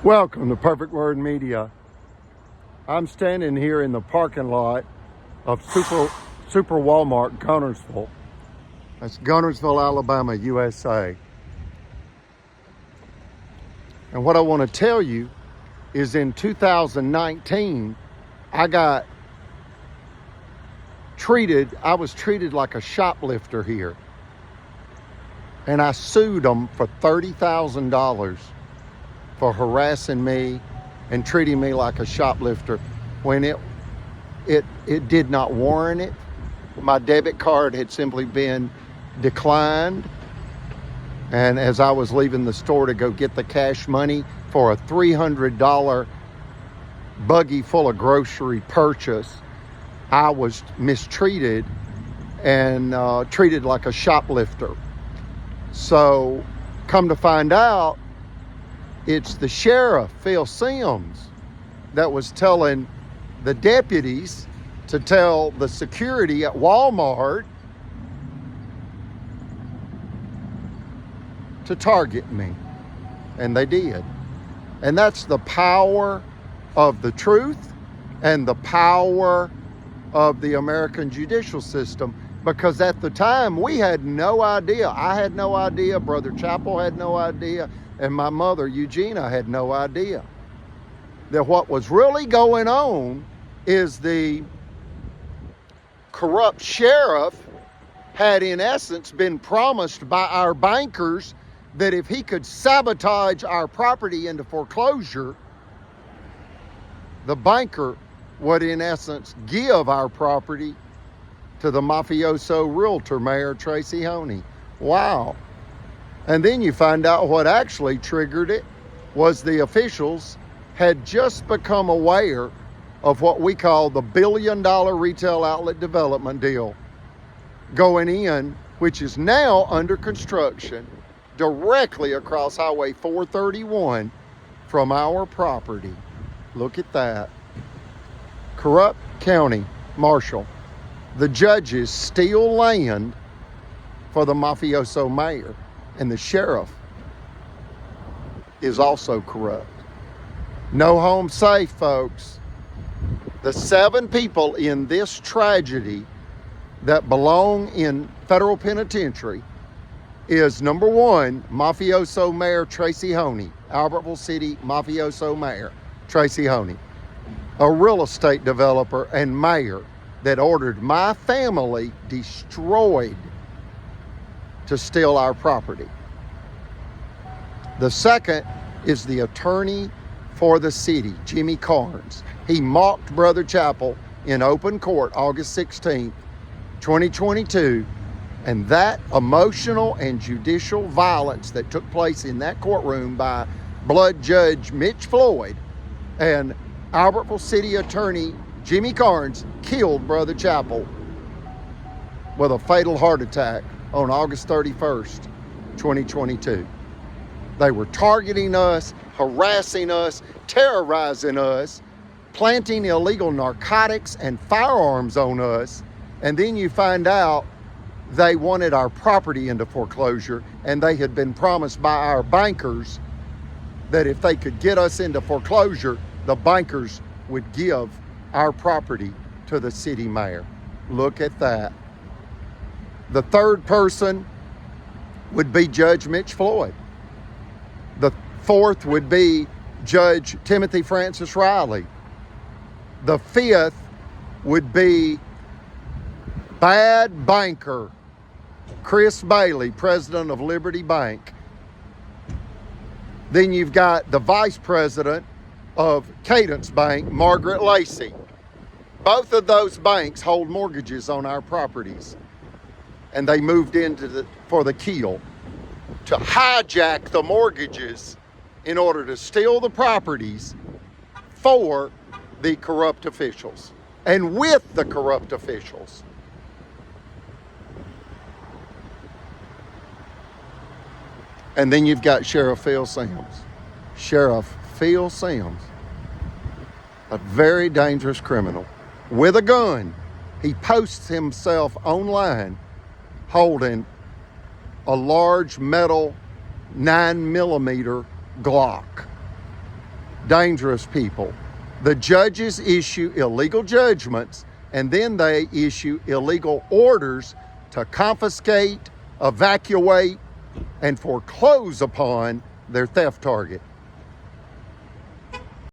Welcome to Perfect Word Media. I'm standing here in the parking lot of Super Walmart, Gunnersville. That's Gunnersville, Alabama, USA. And what I want to tell you is in 2019, I was treated like a shoplifter here. And I sued them for $30,000 for harassing me and treating me like a shoplifter when it did not warrant it. My debit card had simply been declined. And as I was leaving the store to go get the cash money for a $300 buggy full of grocery purchase, I was mistreated and treated like a shoplifter. So come to find out, it's the sheriff, Phil Sims, that was telling the deputies to tell the security at Walmart to target me. And they did. And that's the power of the truth and the power of the American judicial system. Because at the time, we had no idea. I had no idea. Brother Chappell had no idea. And my mother, Eugenia, had no idea that what was really going on is the corrupt sheriff had, in essence, been promised by our bankers that if he could sabotage our property into foreclosure, the banker would, in essence, give our property to the mafioso realtor, Mayor Tracy Honey. Wow. And then you find out what actually triggered it was the officials had just become aware of what we call the $1 billion retail outlet development deal going in, which is now under construction directly across Highway 431 from our property. Look at that. Corrupt county marshal. The judges steal land for the mafioso mayor. And the sheriff is also corrupt. No home safe, folks. The 7 people in this tragedy that belong in federal penitentiary is, number 1, mafioso mayor Tracy Honey, Albertville City mafioso mayor Tracy Honey, a real estate developer and mayor that ordered my family destroyed to steal our property. The second is the attorney for the city, Jimmy Carnes. He mocked Brother Chappell in open court August 16th, 2022, and that emotional and judicial violence that took place in that courtroom by Blood Judge Mitch Floyd and Albertville City Attorney Jimmy Carnes killed Brother Chappell with a fatal heart attack on August 31st, 2022. They were targeting us, harassing us, terrorizing us, planting illegal narcotics and firearms on us, and then you find out they wanted our property into foreclosure, and they had been promised by our bankers that if they could get us into foreclosure, the bankers would give our property to the city mayor. Look at that. The third person would be Judge Mitch Floyd. The fourth would be Judge Timothy Francis Riley. The fifth would be bad banker Chris Bailey, president of Liberty Bank. Then you've got the vice president of Cadence Bank, Margaret Lacey. Both of those banks hold mortgages on our properties. And they moved into for the kill to hijack the mortgages in order to steal the properties for the corrupt officials and with the corrupt officials. And then you've got Sheriff Phil Sims. Sheriff Phil Sims, a very dangerous criminal with a gun. He posts himself online holding a large metal 9mm Glock. dangerous people. The judges issue illegal judgments, and then they issue illegal orders to confiscate, evacuate, and foreclose upon their theft target.